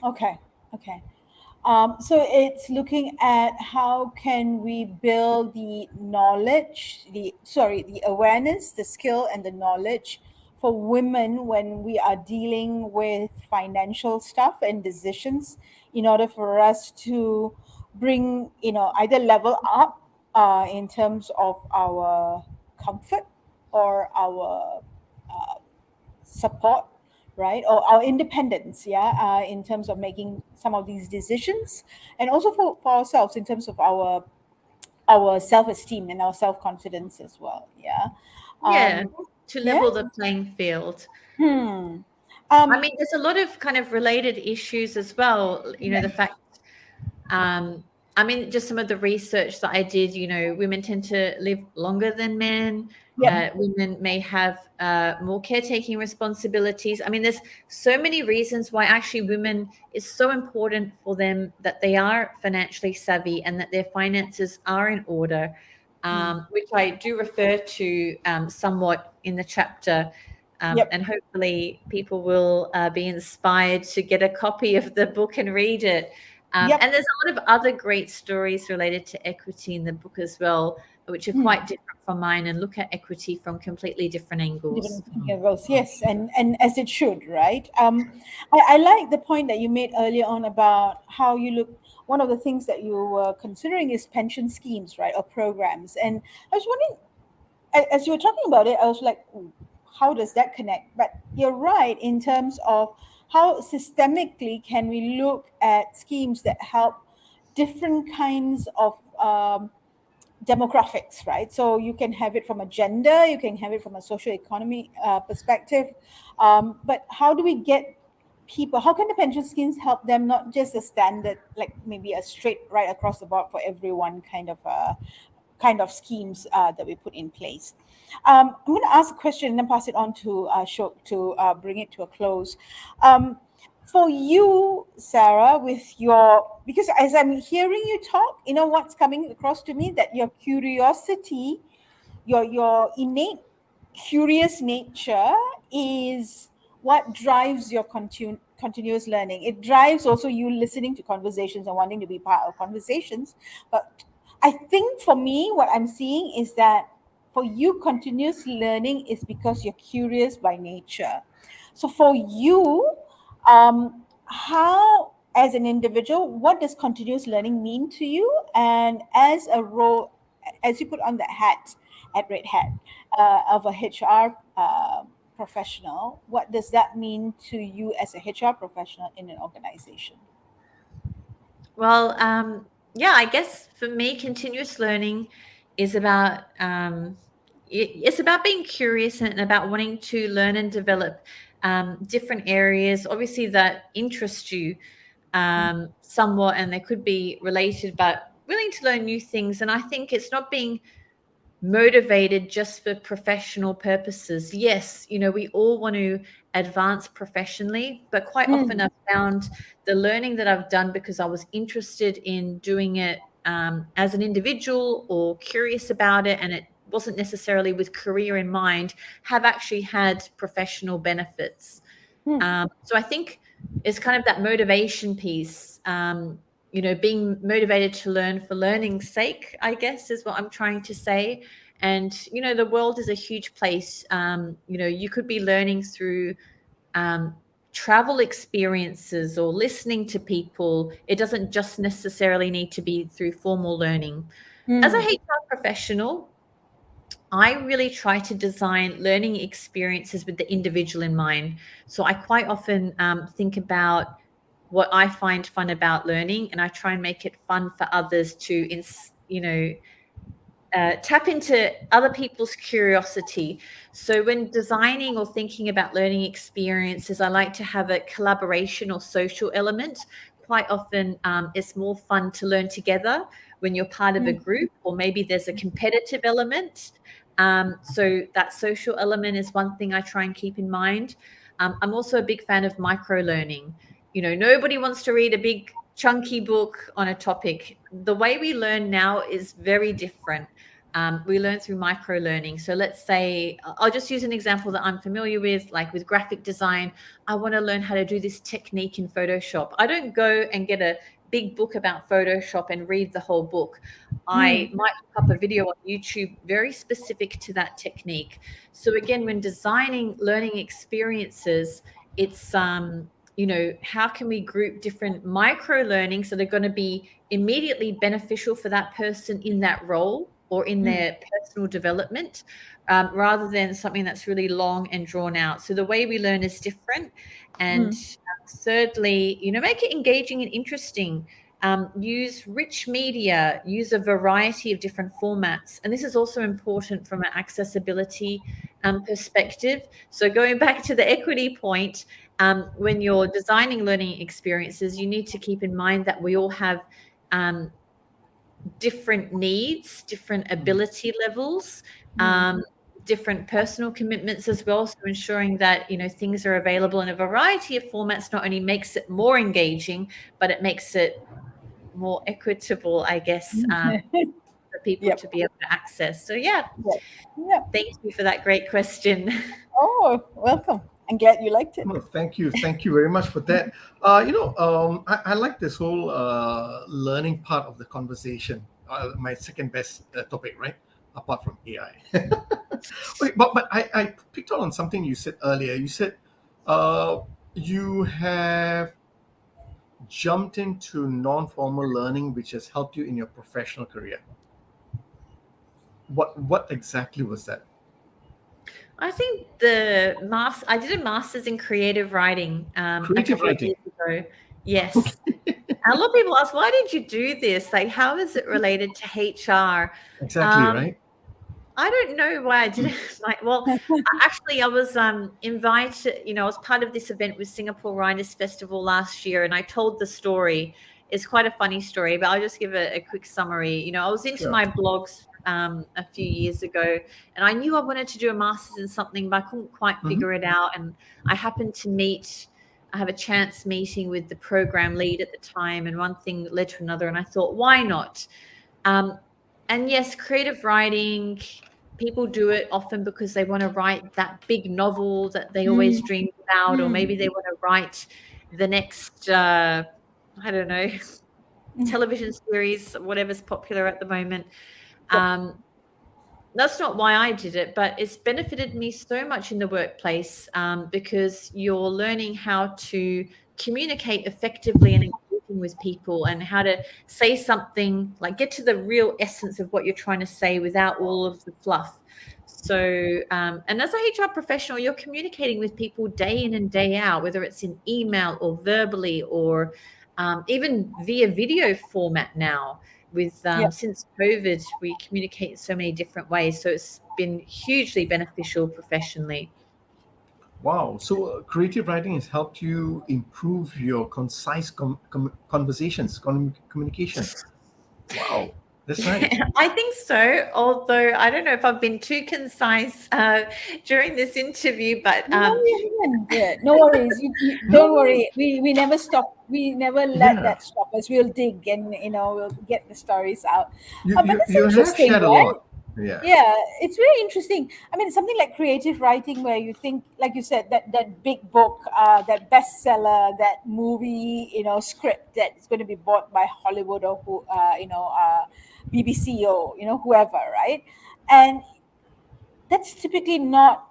Okay. Okay. So it's looking at how can we build the knowledge, the awareness, the skill, and the knowledge for women when we are dealing with financial stuff and decisions, in order for us to bring, either level up in terms of our comfort or our support, right, or our independence, yeah, in terms of making some of these decisions, and also for ourselves in terms of our self-esteem and our self-confidence as well, yeah. Yeah, to Yeah. level the playing field. Hmm. I um mean, there's a lot of kind of related issues as well. The fact, um, I mean, just some of the research that I did, women tend to live longer than men. yep. Women may have more caretaking responsibilities. I mean, there's so many reasons why actually women, it's so important for them that they are financially savvy and that their finances are in order, which I do refer to somewhat in the chapter. Yep. And hopefully people will be inspired to get a copy of the book and read it. Yep. And there's a lot of other great stories related to equity in the book as well, which are Hmm. quite different from mine and look at equity from completely different angles. Different levels, yes, and as it should, right? I like the point that you made earlier on about how you look. One of the things that you were considering is pension schemes, right, or programs. And I was wondering, as you were talking about it, I was like, "Ooh, how does that connect?" But you're right in terms of how systemically can we look at schemes that help different kinds of demographics, right? So you can have it from a gender, you can have it from a social economy perspective. But how do we get people? How can the pension schemes help them, not just a standard, like maybe a straight right across the board for everyone kind of schemes that we put in place? I'm going to ask a question and then pass it on to Shok to bring it to a close. For you, Sarah, with because as I'm hearing you talk, what's coming across to me, that your curiosity, your innate curious nature is what drives your continuous learning. It drives also you listening to conversations and wanting to be part of conversations. But I think for me, what I'm seeing is that for you, continuous learning is because you're curious by nature. So for you, how as an individual, what does continuous learning mean to you? And as a role, as you put on the hat at Red Hat of a HR professional, what does that mean to you as a HR professional in an organization? Well, yeah, I guess for me, continuous learning is about it's about being curious and about wanting to learn and develop different areas, obviously that interest you somewhat, and they could be related, but willing to learn new things. And I think it's not being motivated just for professional purposes. Yes, we all want to advance professionally, but quite often Mm, I've found the learning that I've done because I was interested in doing it as an individual or curious about it, and it wasn't necessarily with career in mind, have actually had professional benefits. mm, So I think it's kind of that motivation piece, being motivated to learn for learning's sake, I guess, is what I'm trying to say. And, the world is a huge place. You could be learning through um, travel experiences or listening to people. It doesn't just necessarily need to be through formal learning. As a mm, HR professional, I really try to design learning experiences with the individual in mind. So I quite often think about what I find fun about learning, and I try and make it fun for others to, tap into other people's curiosity. So when designing or thinking about learning experiences, I like to have a collaboration or social element. Quite often, it's more fun to learn together when you're part of a mm, group, or maybe there's a competitive element. So that social element is one thing I try and keep in mind. I'm also a big fan of micro learning. Nobody wants to read a big chunky book on a topic. The way we learn now is very different. We learn through micro learning. So let's say, I'll just use an example that I'm familiar with, like with graphic design. I want to learn how to do this technique in Photoshop. I don't go and get a big book about Photoshop and read the whole book. I mm, might look up a video on YouTube very specific to that technique. So again, when designing learning experiences, it's how can we group different micro learnings that are going to be immediately beneficial for that person in that role or in mm, their personal development, rather than something that's really long and drawn out. So the way we learn is different. And mm, thirdly, make it engaging and interesting. Use rich media, use a variety of different formats. And this is also important from an accessibility perspective. So going back to the equity point, when you're designing learning experiences, you need to keep in mind that we all have um, different needs, different ability levels, mm. different personal commitments as well. So ensuring that, things are available in a variety of formats not only makes it more engaging, but it makes it more equitable, I guess, for people Yep, to be able to access. So yeah, yep, yep. thank you for that great question. Oh, welcome. I'm glad you liked it. No, thank you very much for that. I like this whole learning part of the conversation. My second best topic, right? Apart from AI. Wait, but I picked up on something you said earlier. You said uh, you have jumped into non-formal learning, which has helped you in your professional career. What exactly was that? I think I did a master's in creative writing a Creative couple of writing. years ago. Yes. A lot of people ask, why did you do this? Like, how is it related to HR? Exactly, Um, right? I don't know why I did it. Like, well, actually, I was invited. I was part of this event with Singapore Writers Festival last year, and I told the story. It's quite a funny story, but I'll just give a quick summary. I was into Sure. my blogs a few years ago, and I knew I wanted to do a master's in something, but I couldn't quite Hmm. figure it out. And I happened to I have a chance meeting with the program lead at the time, and one thing led to another, and I thought, why not? Um, and yes, creative writing, people do it often because they want to write that big novel that they Mm, always dreamed about, or mm, maybe they want to write the next, I don't know, television series, whatever's popular at the moment. yep. Um, that's not why I did it, but it's benefited me so much in the workplace because you're learning how to communicate effectively and connecting with people and how to say something, like get to the real essence of what you're trying to say without all of the fluff. So, and as a HR professional, you're communicating with people day in and day out, whether it's in email or verbally or even via video format now. With Yeah. since COVID, we communicate in so many different ways. So it's been hugely beneficial professionally. Wow. So creative writing has helped you improve your concise conversations, communication. Wow. That's nice. I think so. Although I don't know if I've been too concise during this interview, but No, you haven't. Yeah, no worries. You don't No. worry. We never stop. We never let Yeah. that stop us. We'll dig and we'll get the stories out. You, But you, that's you have interesting, shared a right? lot. Yeah. Yeah, it's very interesting. I mean, something like creative writing, where you think, like you said, that big book, that bestseller, that movie, script that is going to be bought by Hollywood or BBC or whoever, right? And that's typically not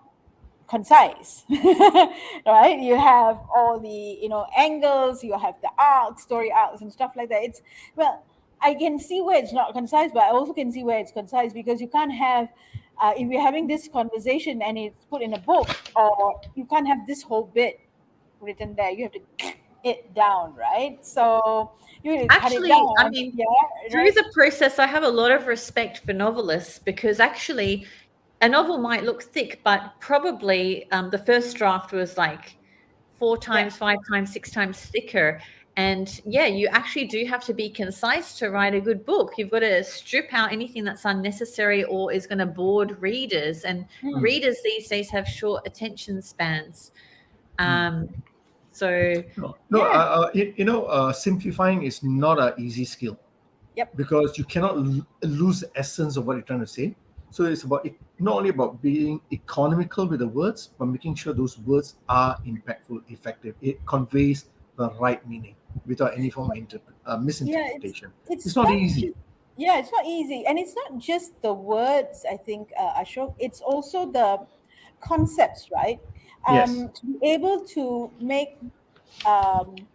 concise. Right, you have all the angles, you have the arcs, story arcs and stuff like that. It's, well, I can see where it's not concise, but I also can see where it's concise, because you can't have, if you're having this conversation and it's put in a book, or you can't have this whole bit written there. You have to it down, right? So you have to cut it actually, I down. mean, Yeah, through right. the process, I have a lot of respect for novelists because actually a novel might look thick, but probably the first draft was like four Yeah. times, five times, six times thicker. And yeah, you actually do have to be concise to write a good book. You've got to strip out anything that's unnecessary or is going to bored readers. And Hmm. readers these days have short attention spans. Um, so No, yeah, simplifying is not an easy skill Yep. because you cannot lose the essence of what you're trying to say. So it's about not only about being economical with the words, but making sure those words are impactful, effective. It conveys the right meaning without any form of Yeah, it's misinterpretation. It's it's not not easy. just, yeah, it's not easy, and it's not just the words. I think, Ashok, it's also the concepts, right? Yes. To be able to make um,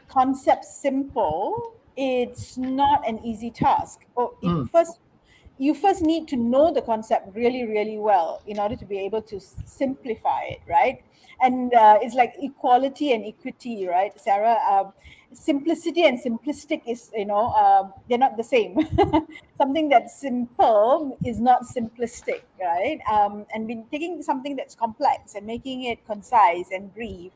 concepts simple, it's not an easy task. Or it Mm, first you first need to know the concept really, really well in order to be able to simplify it, right? And it's like equality and equity, right, Sarah? Simplicity and simplistic is, they're not the same. Something that's simple is not simplistic, right? And been taking something that's complex and making it concise and brief,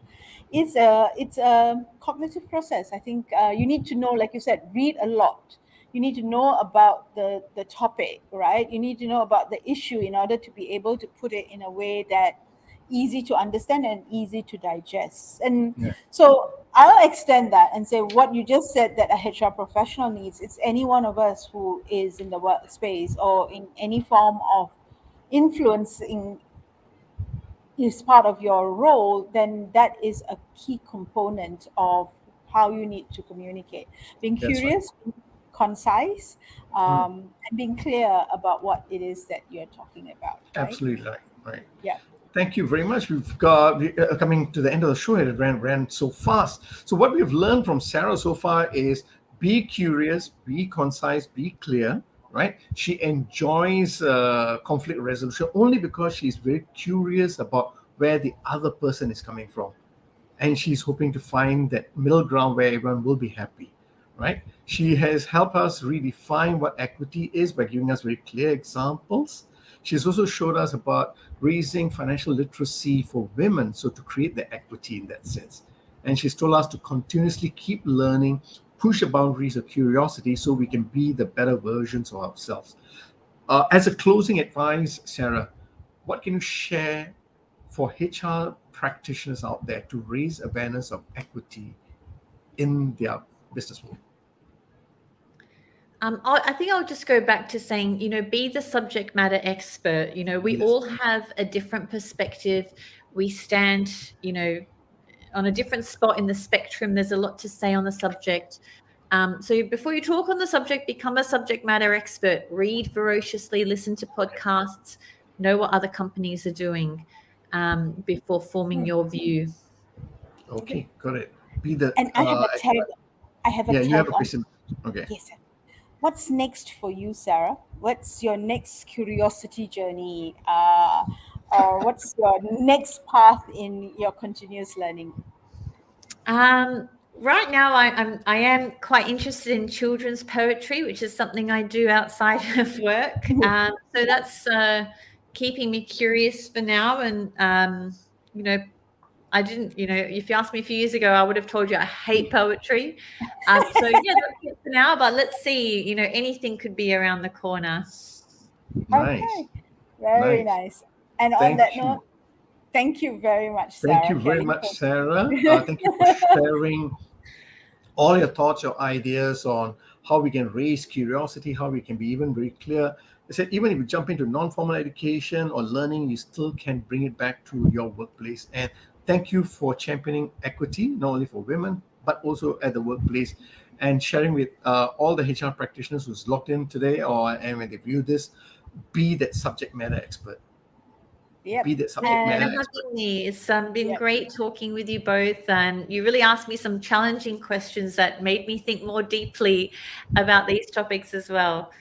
it's a cognitive process. I think you need to know, like you said, read a lot. You need to know about the topic, right? You need to know about the issue in order to be able to put it in a way that easy to understand and easy to digest. And yeah. so I'll extend that and say what you just said, that a HR professional needs. It's any one of us who is in the workspace or in any form of influencing is part of your role, then that is a key component of how you need to communicate. Being That's right. curious, being concise, Mm, and being clear about what it is that you're talking about, right? absolutely right. Right. Yeah. Thank you very much. We coming to the end of the show. It ran so fast. So what we've learned from Sarah so far is be curious, be concise, be clear. Right? She enjoys conflict resolution only because she's very curious about where the other person is coming from, and she's hoping to find that middle ground where everyone will be happy. Right? She has helped us redefine what equity is by giving us very clear examples. She's also showed us about raising financial literacy for women, so to create the equity in that sense. And she's told us to continuously keep learning, push the boundaries of curiosity so we can be the better versions of ourselves. As a closing advice, Sarah, what can you share for HR practitioners out there to raise awareness of equity in their business world? I think I'll just go back to saying, be the subject matter expert. We Yes. all have a different perspective. We stand, on a different spot in the spectrum. There's a lot to say on the subject. So before you talk on the subject, become a subject matter expert. Read voraciously, listen to podcasts, know what other companies are doing before forming Hmm. your view. Okay. Okay, got it. Be the And I have a tag. I have a Yeah, you have take a on. question. Okay. Yes, sir. What's next for you, Sarah? What's your next curiosity journey? Or what's your next path in your continuous learning? Right now, I am quite interested in children's poetry, which is something I do outside of work. So that's keeping me curious for now. And you know, I didn't, if you asked me a few years ago, I would have told you I hate poetry. So yeah, that's it for now. But let's see. Anything could be around the corner. Nice. Okay, very Nice. nice. And on that Thank note, you. thank you very much, Thank Sarah you very Kelly. much, Sarah. Thank you for For sharing all your thoughts, your ideas on how we can raise curiosity, how we can be even very clear. I said, even if you jump into non-formal education or learning, you still can bring it back to your workplace. And thank you for championing equity, not only for women, but also at the workplace, and sharing with all the HR practitioners who's logged in today, and when they view this, be that subject matter expert. Yep. Be that subject Thanks for matter And expert. having me. It's been yep. great talking with you both, and you really asked me some challenging questions that made me think more deeply about these topics as well.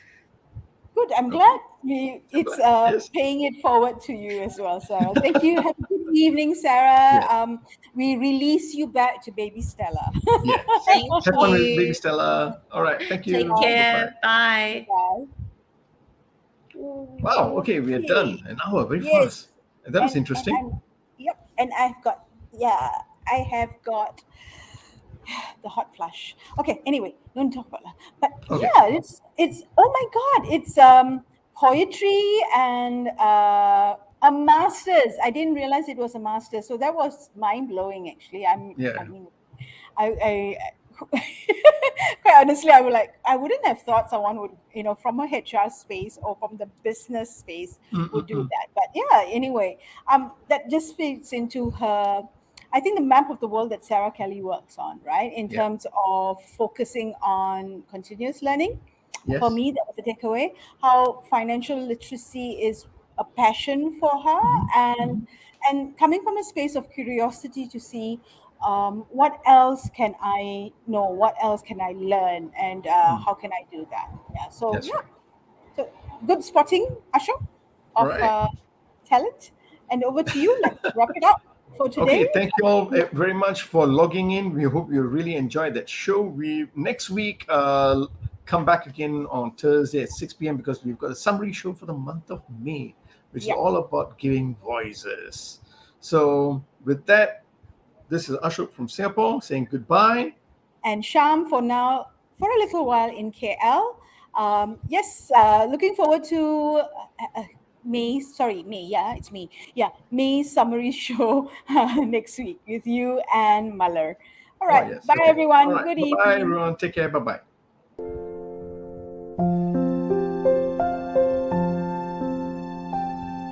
Good. I'm Okay. glad I'm it's glad. Yes. paying it forward to you as well, Sarah. Thank you. Have a good evening, Sarah. Yeah. We release you back to baby Stella. Yes. Thank Have fun with baby you. Stella. All right. Thank Take you. Bye bye. care. Bye. Bye. Wow. Okay, we are Okay. done. An hour, very Yes. fast. That was And interesting. I'm yep. And I have got the hot flush. Okay, anyway, don't talk about that. But Okay. yeah, it's oh my god, it's poetry and a master's. I didn't realize it was a master's, so that was mind blowing. Actually, I Yeah. mean, I quite honestly, I wouldn't have thought someone would, from a HR space or from the business space would do Mm-mm-mm. that. But yeah, anyway, that just fits into her. I think the map of the world that Sarah Kelly works on, right, in Yeah. terms of focusing on continuous learning. For Yes. me, that was the takeaway. How financial literacy is a passion for her, Mm-hmm. and Mm-hmm. coming from a space of curiosity to see what else can I know, what else can I learn, and Mm. how can I do that? Yeah. So That's yeah. right. So good spotting, Ashok, All of right. talent. And over to you. Let's wrap it up for today. Okay, thank you all very much for logging in. We hope you really enjoyed that show. We next week come back again on Thursday at 6 p.m. because we've got a summary show for the month of May, which is Yeah. all about giving voices. So with that, this is Ashok from Singapore saying goodbye. And Sham for now, for a little while in KL. Yes, looking forward to May. Yeah, it's me. Yeah, May summary show next week with you and Muller. All Oh right. yes. Bye, Okay. All everyone. right. Good Bye bye evening. everyone. Take care. Bye bye.